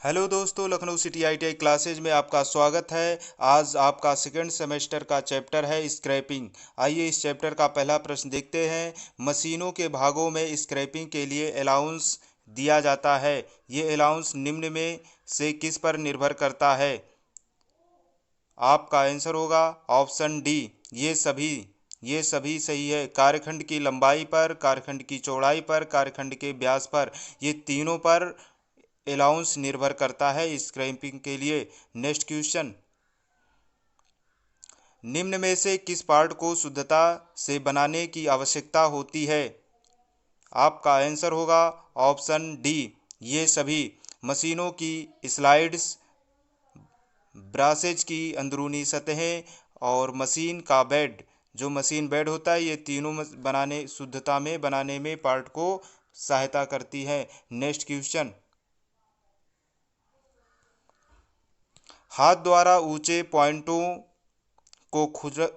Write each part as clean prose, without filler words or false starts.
Hello दोस्तों, Lucknow city ITI classes में आपका स्वागत है। आज आपका सेकंड सेमेस्टर का चैप्टर है स्क्रैपिंग। आइए इस चैप्टर का पहला प्रश्न देखते हैं। मशीनों के भागों में स्क्रैपिंग के लिए अलाउंस दिया जाता है। ये अलाउंस निम्न में से किस पर निर्भर करता है? आपका आंसर होगा ऑप्शन डी, ये सभी सही है। कार्यखंड की लंबाई पर, कार्यखंड की चौड़ाई पर, कार्यखंड के व्यास पर, ये तीनों पर अलाउंस निर्भर करता है स्क्रैपिंग के लिए। नेक्स्ट क्वेश्चन, निम्न में से किस पार्ट को शुद्धता से बनाने की आवश्यकता होती है? आपका आंसर होगा ऑप्शन डी, ये सभी। मशीनों की स्लाइड्स, ब्रासेज की अंदरूनी सतहें और मशीन का बेड, जो मशीन बेड होता है, ये तीनों बनाने शुद्धता में बनाने में पार्ट को सहायता करती है। नेक्स्ट क्वेश्चन, हाथ द्वारा ऊंचे पॉइंटों को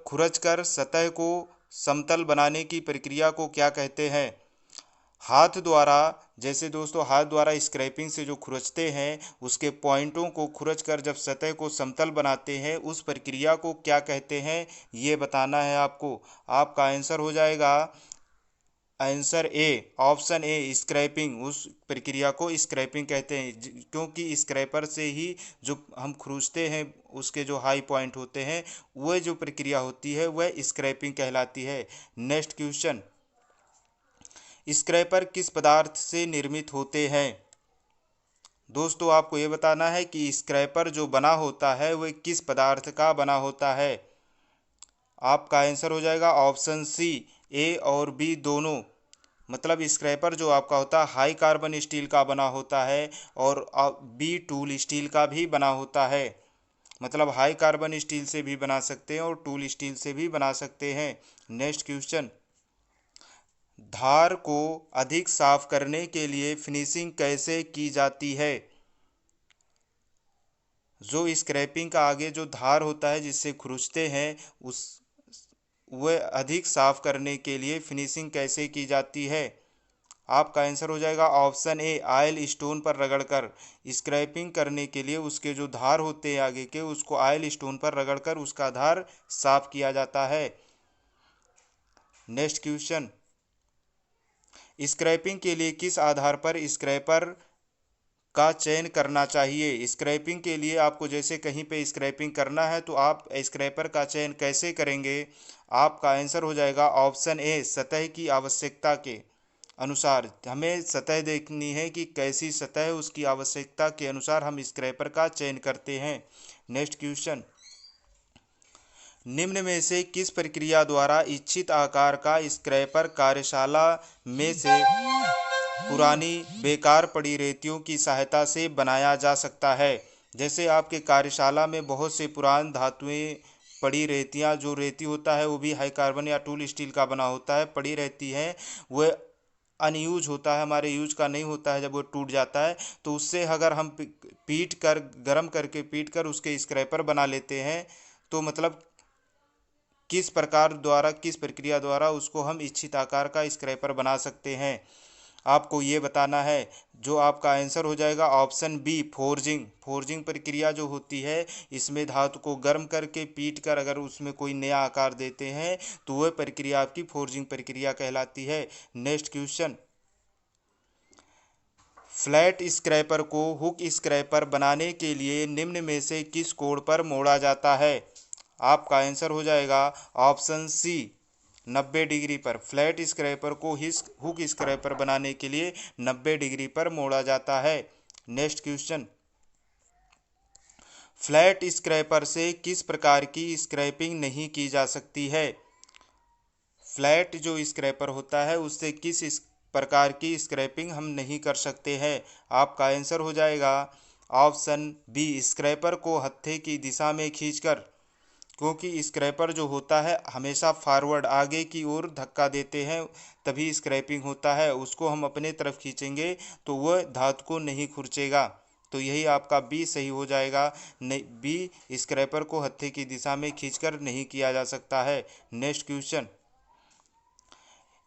खुरचकर सतह को समतल बनाने की प्रक्रिया को क्या कहते हैं? हाथ द्वारा, जैसे दोस्तों हाथ द्वारा स्क्रैपिंग से जो खुरचते हैं, उसके पॉइंटों को खुरचकर जब सतह को समतल बनाते हैं, उस प्रक्रिया को क्या कहते हैं, ये बताना है आपको। आपका आंसर हो जाएगा answer A, option A, scraping. उस प्रक्रिया को स्क्रैपिंग कहते हैं, क्योंकि स्क्रैपर से ही जो हम खरोंचते हैं, उसके जो हाई पॉइंट होते हैं, वह जो प्रक्रिया होती है वह स्क्रैपिंग कहलाती है। नेक्स्ट क्वेश्चन, स्क्रैपर किस पदार्थ से निर्मित होते हैं? दोस्तों आपको ये बताना है कि स्क्रैपर जो बना होता है वह किस पदार्थ का बना होता है। आपका आंसर हो जाएगा ऑप्शन सी, ए और बी दोनों। मतलब स्क्रैपर जो आपका होता है हाई कार्बन स्टील का बना होता है और बी टूल स्टील का भी बना होता है। मतलब हाई कार्बन स्टील से भी बना सकते हैं और टूल स्टील से भी बना सकते हैं। नेक्स्ट क्वेश्चन, धार को अधिक साफ करने के लिए फिनिशिंग कैसे की जाती है? जो स्क्रैपिंग का आगे जो धार होता है जिससे खुरचते हैं, उस वह अधिक साफ करने के लिए फिनिशिंग कैसे की जाती है? आपका आंसर हो जाएगा ऑप्शन ए, ऑयल स्टोन पर रगड़कर। स्क्रैपिंग करने के लिए उसके जो धार होते हैं आगे के, उसको ऑयल स्टोन पर रगड़कर उसका धार साफ किया जाता है। नेक्स्ट क्वेश्चन, स्क्रैपिंग के लिए किस आधार पर स्क्रैपर का चयन करना चाहिए? स्क्रैपिंग के लिए आपको जैसे कहीं पे स्क्रैपिंग करना है तो आप स्क्रैपर का चयन कैसे करेंगे? आपका आंसर हो जाएगा ऑप्शन ए, सतह की आवश्यकता के अनुसार। हमें सतह देखनी है कि कैसी सतह है, उसकी आवश्यकता के अनुसार हम स्क्रैपर का चयन करते हैं। नेक्स्ट क्वेश्चन, निम्न में से किस प्रक्रिया द्वारा इच्छित आकार का स्क्रैपर कार्यशाला में से पुरानी बेकार पड़ी रेतियों की सहायता से बनाया जा सकता है? जैसे आपके कार्यशाला में बहुत से पुरान धातुएं पड़ी रेतियां, जो रेती होता है वो भी हाई कार्बन या टूल स्टील का बना होता है, पड़ी रहती है, वह अनयूज होता है, हमारे यूज का नहीं होता है। जब वो टूट जाता है तो उससे अगर हम पीट कर, गर्म करके पीट कर उसके स्क्रैपर बना लेते हैं, तो मतलब किस प्रकार द्वारा, किस प्रक्रिया द्वारा उसको हम इच्छित आकार का स्क्रैपर बना सकते हैं, आपको ये बताना है। जो आपका आंसर हो जाएगा ऑप्शन बी, फोर्जिंग। फोर्जिंग प्रक्रिया जो होती है, इसमें धातु को गर्म करके पीट कर अगर उसमें कोई नया आकार देते हैं तो वह प्रक्रिया आपकी फोर्जिंग प्रक्रिया कहलाती है। नेक्स्ट क्वेश्चन, फ्लैट स्क्रैपर को हुक स्क्रैपर बनाने के लिए निम्न में से किस कोण पर मोड़ा जाता है? आपका आंसर हो जाएगा ऑप्शन सी, 90 डिग्री पर। फ्लैट स्क्रैपर को हुक स्क्रैपर बनाने के लिए 90 डिग्री पर मोड़ा जाता है। नेक्स्ट क्वेश्चन, फ्लैट स्क्रैपर से किस प्रकार की स्क्रैपिंग नहीं की जा सकती है? फ्लैट जो स्क्रैपर होता है उससे किस प्रकार की स्क्रैपिंग हम नहीं कर सकते हैं? आपका आंसर हो जाएगा ऑप्शन बी, स्क्रैपर को हत्थे की दिशा में खींचकर। क्योंकि स्क्रैपर जो होता है हमेशा फॉरवर्ड, आगे की ओर धक्का देते हैं, तभी स्क्रैपिंग होता है। उसको हम अपने तरफ खींचेंगे तो वह धातु को नहीं खुरचेगा। तो यही आपका बी सही हो जाएगा। नहीं, बी, स्क्रैपर को हत्थे की दिशा में खींचकर नहीं किया जा सकता है। नेक्स्ट क्वेश्चन,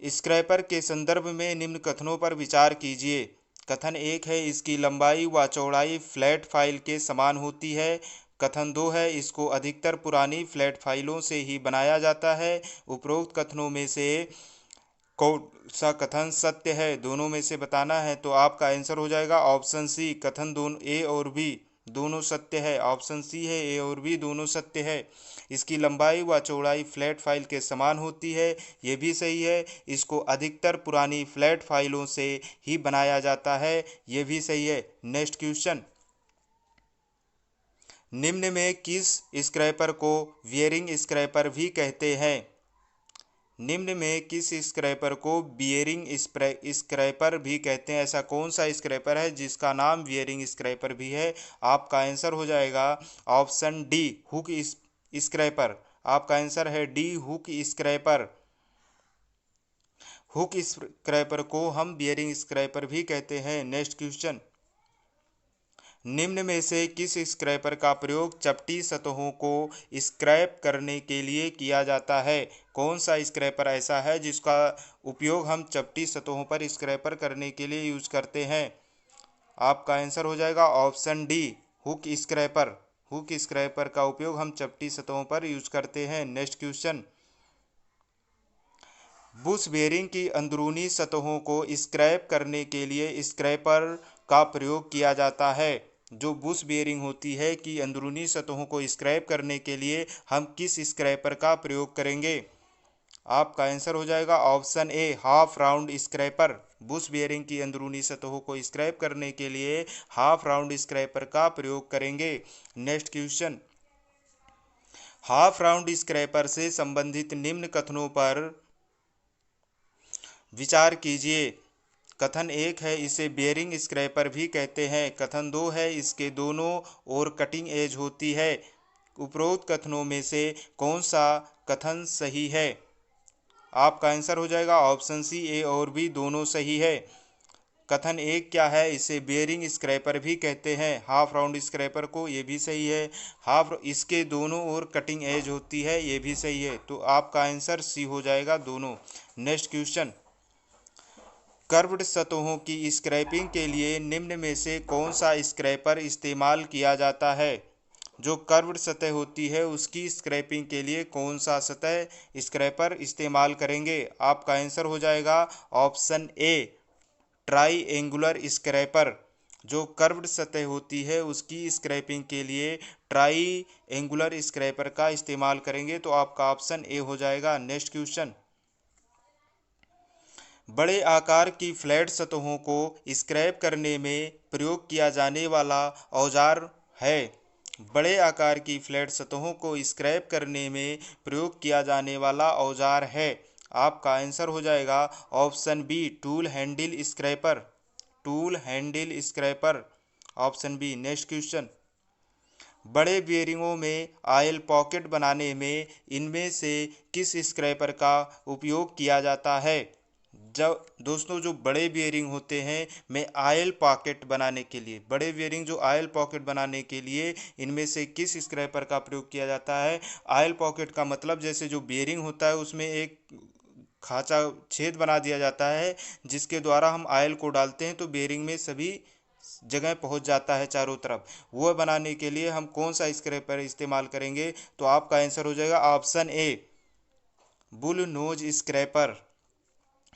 स्क्रैपर के संदर्भ में निम्न कथनों पर विचार कीजिए। कथन 1 है इसकी लंबाई व चौड़ाई फ्लैट फाइल के समान होती है। कथन 2 है इसको अधिकतर पुरानी फ्लैट फाइलों से ही बनाया जाता है। उपरोक्त कथनों में से कौन सा कथन सत्य है, दोनों में से बताना है। तो आपका आंसर हो जाएगा ऑप्शन सी, कथन दोनों ए और बी दोनों सत्य है। ऑप्शन सी है ए और बी दोनों सत्य है। इसकी लंबाई व चौड़ाई फ्लैट फाइल के समान होती है, ये भी सही है। इसको अधिकतर पुरानी फ्लैट फाइलों से ही बनाया जाता है, ये भी सही है। नेक्स्ट क्वेश्चन, निम्न में किस स्क्रैपर को वियरिंग स्क्रैपर भी कहते हैं? निम्न में किस स्क्रैपर को बियरिंग स्क्रैपर भी कहते हैं? ऐसा कौन सा स्क्रैपर है जिसका नाम बियरिंग स्क्रैपर भी है? आपका आंसर हो जाएगा ऑप्शन डी, हुक स्क्रैपर। आपका आंसर है D, hook scraper. Hook scraper को हम बियरिंग स्क्रैपर भी कहते हैं। नेक्स्ट क्वेश्चन, निम्न में से किस स्क्रैपर का प्रयोग चपटी सतहों को स्क्रैप करने के लिए किया जाता है? कौन सा स्क्रैपर ऐसा है जिसका उपयोग हम चपटी सतहों पर स्क्रैपर करने के लिए यूज करते हैं? आपका आंसर हो जाएगा option D, hook scraper. Hook scraper का उपयोग हम चपटी सतहों पर यूज करते हैं। नेक्स्ट क्वेश्चन, बुश बेयरिंग की अंदरूनी सतहों को स्क्रैप करने के लिए स्क्रैपर का प्रयोग किया जाता है। जो बुश बेयरिंग होती है कि अंदरूनी सतहों को स्क्रैप करने के लिए हम किस स्क्रैपर का प्रयोग करेंगे? आपका आंसर हो जाएगा option A, half round scraper. Bush bearing की अंदरूनी सतहों को स्क्रैप करने के लिए हाफ राउंड स्क्रैपर का प्रयोग करेंगे। Next question, half round scraper से संबंधित निम्न कथनों पर विचार कीजिए। कथन 1 है इसे बेयरिंग स्क्रैपर भी कहते हैं। कथन 2 है इसके दोनों ओर कटिंग एज होती है। उपरोक्त कथनों में से कौन सा कथन सही है? आपका आंसर हो जाएगा ऑप्शन सी, ए और बी दोनों सही है। कथन 1 क्या है, इसे बेयरिंग स्क्रैपर भी कहते हैं, हाफ राउंड स्क्रैपर को, ये भी सही है। हाफ इसके दोनों ओर कटिंग एज होती है, ये भी सही है। तो आपका आंसर सी हो जाएगा दोनों। नेक्स्ट क्वेश्चन, कर्व्ड सतहों की स्क्रैपिंग के लिए निम्न में से कौन सा स्क्रैपर इस्तेमाल किया जाता है? जो कर्व्ड सतह होती है उसकी स्क्रैपिंग के लिए कौन सा सतह स्क्रैपर इस्तेमाल करेंगे? आपका आंसर हो जाएगा option A, try angular scraper. जो कर्व्ड सतह होती है उसकी स्क्रैपिंग के लिए ट्राई एंगुलर स्क्रैपर का इस्तेमाल करेंगे। तो आपका ऑप्शन ए हो जाएगा। नेक्स्ट क्वेश्चन, बड़े आकार की फ्लैट सतहों को स्क्रैप करने में प्रयोग किया जाने वाला औजार है? बड़े आकार की फ्लैट सतहों को स्क्रैप करने में प्रयोग किया जाने वाला औजार है। आपका आंसर हो जाएगा option B, tool handle scraper. Tool handle scraper, option B. Next question, बड़े बियरिंगों में ऑयल पॉकेट बनाने में इनमें से किस स्क्रैपर का उपयोग किया जाता है? जब दोस्तों जो बड़े बियरिंग होते हैं में ऑयल पॉकेट बनाने के लिए, बड़े बियरिंग जो ऑयल पॉकेट बनाने के लिए इनमें से किस स्क्रैपर का प्रयोग किया जाता है? ऑयल पॉकेट का मतलब जैसे जो बियरिंग होता है उसमें एक खांचा छेद बना दिया जाता है जिसके द्वारा हम ऑयल को डालते हैं तो बियरिंग में सभी जगह पहुंच जाता है चारों तरफ। वो बनाने के लिए हम कौन सा स्क्रैपर इस्तेमाल करेंगे? तो आपका आंसर हो जाएगा option A, bull knows scraper.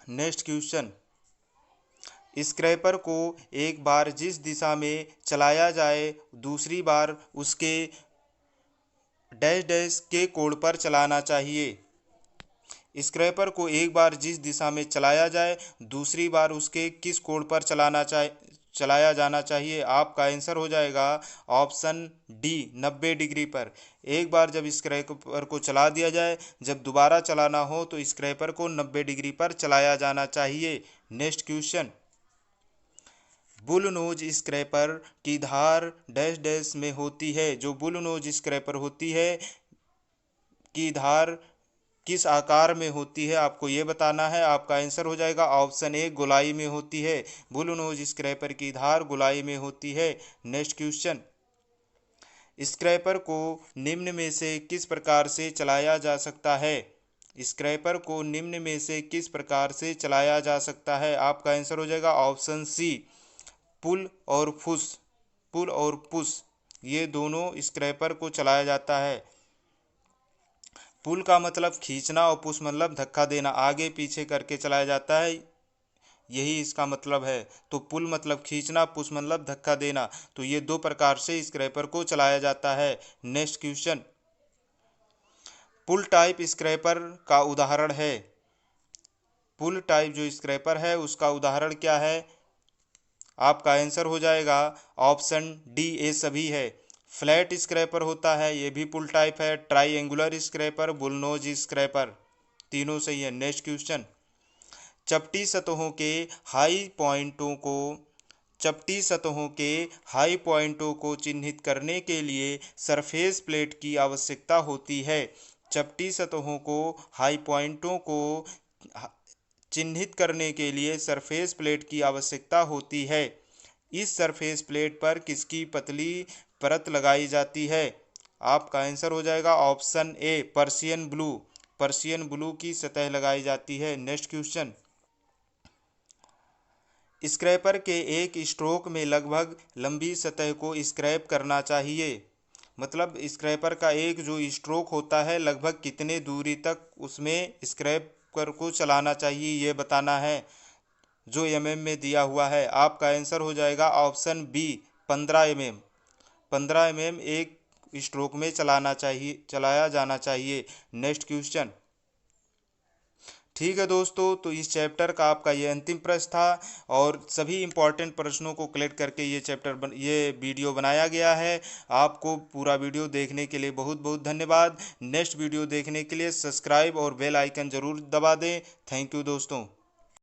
Next question, scraper को एक बार जिस दिशा में चलाया जाए दूसरी बार उसके डैश डैश के कोण पर चलाना चाहिए। स्क्रैपर को एक बार जिस दिशा में चलाया जाए दूसरी बार उसके किस कोण पर चलाया जाना चाहिए? आपका आंसर हो जाएगा ऑप्शन डी, 90 डिग्री पर। एक बार जब स्क्रैपर को चला दिया जाए, जब दोबारा चलाना हो तो स्क्रैपर को 90 डिग्री पर चलाया जाना चाहिए। Next question, bull knows scraper की धार डैश डैश में होती है। जो बुल नोज स्क्रैपर होती है की धार किस आकार में होती है आपको ये बताना है। आपका आंसर हो जाएगा ऑप्शन ए, गोलाई में होती है। बुल नोज स्क्रैपर की धार गोलाई में होती है। नेक्स्ट क्वेश्चन, स्क्रैपर को निम्न में से किस प्रकार से चलाया जा सकता है? स्क्रैपर को निम्न में से किस प्रकार से चलाया जा सकता है? आपका आंसर हो जाएगा ऑप्शन सी, पुल और पुश ये दोनों स्क्रैपर को चलाया जाता है। पुल का मतलब खींचना और पुश मतलब धक्का देना, आगे पीछे करके चलाया जाता है, यही इसका मतलब है। तो पुल मतलब खींचना, पुश मतलब धक्का देना। तो ये दो प्रकार से स्क्रैपर को चलाया जाता है। नेक्स्ट क्वेश्चन, पुल टाइप स्क्रैपर का उदाहरण है। पुल टाइप जो स्क्रैपर है उसका उदाहरण क्या है? आपका आंसर हो जाएगा ऑप्शन डी, ए सभी है। फ्लैट स्क्रैपर होता है, ये भी पुल टाइप है। ट्राइएंगुलर स्क्रैपर, बुलनोज स्क्रैपर, तीनों सही है। नेक्स्ट क्वेश्चन, चपटी सतहों के हाई पॉइंटों को चिन्हित करने के लिए सरफेस प्लेट की आवश्यकता होती है। चपटी सतहों को हाई पॉइंटों को चिन्हित करने के लिए सरफेस प्लेट की आवश्यकता होती है। इस सरफेस प्लेट पर किसकी पतली परत लगाई जाती है? आपका आंसर हो जाएगा ऑप्शन ए, पर्शियन ब्लू की सतह लगाई जाती है। नेक्स्ट क्वेश्चन, स्क्रैपर के एक स्ट्रोक में लगभग लंबी सतह को स्क्रैप करना चाहिए। मतलब स्क्रैपर का एक जो स्ट्रोक होता है लगभग कितने दूरी तक उसमें स्क्रैपर को चलाना चाहिए, ये बताना है, जो mm में दिया हुआ है। आपका आंसर हो जाएगा ऑप्शन बी, 15 mm। 15 mm एक स्ट्रोक में चलाया जाना चाहिए। नेक्स्ट क्वेश्चन, ठीक है दोस्तों, तो इस चैप्टर का आपका ये अंतिम प्रश्न था और सभी इम्पॉर्टेंट प्रश्नों को कलेक्ट करके ये वीडियो बनाया गया है। आपको पूरा वीडियो देखने के लिए बहुत बहुत धन्यवाद। नेक्स्ट वीडियो देखने के लिए सब्सक्राइब और बेल आइकन ज़रूर दबा दें। थैंक यू दोस्तों।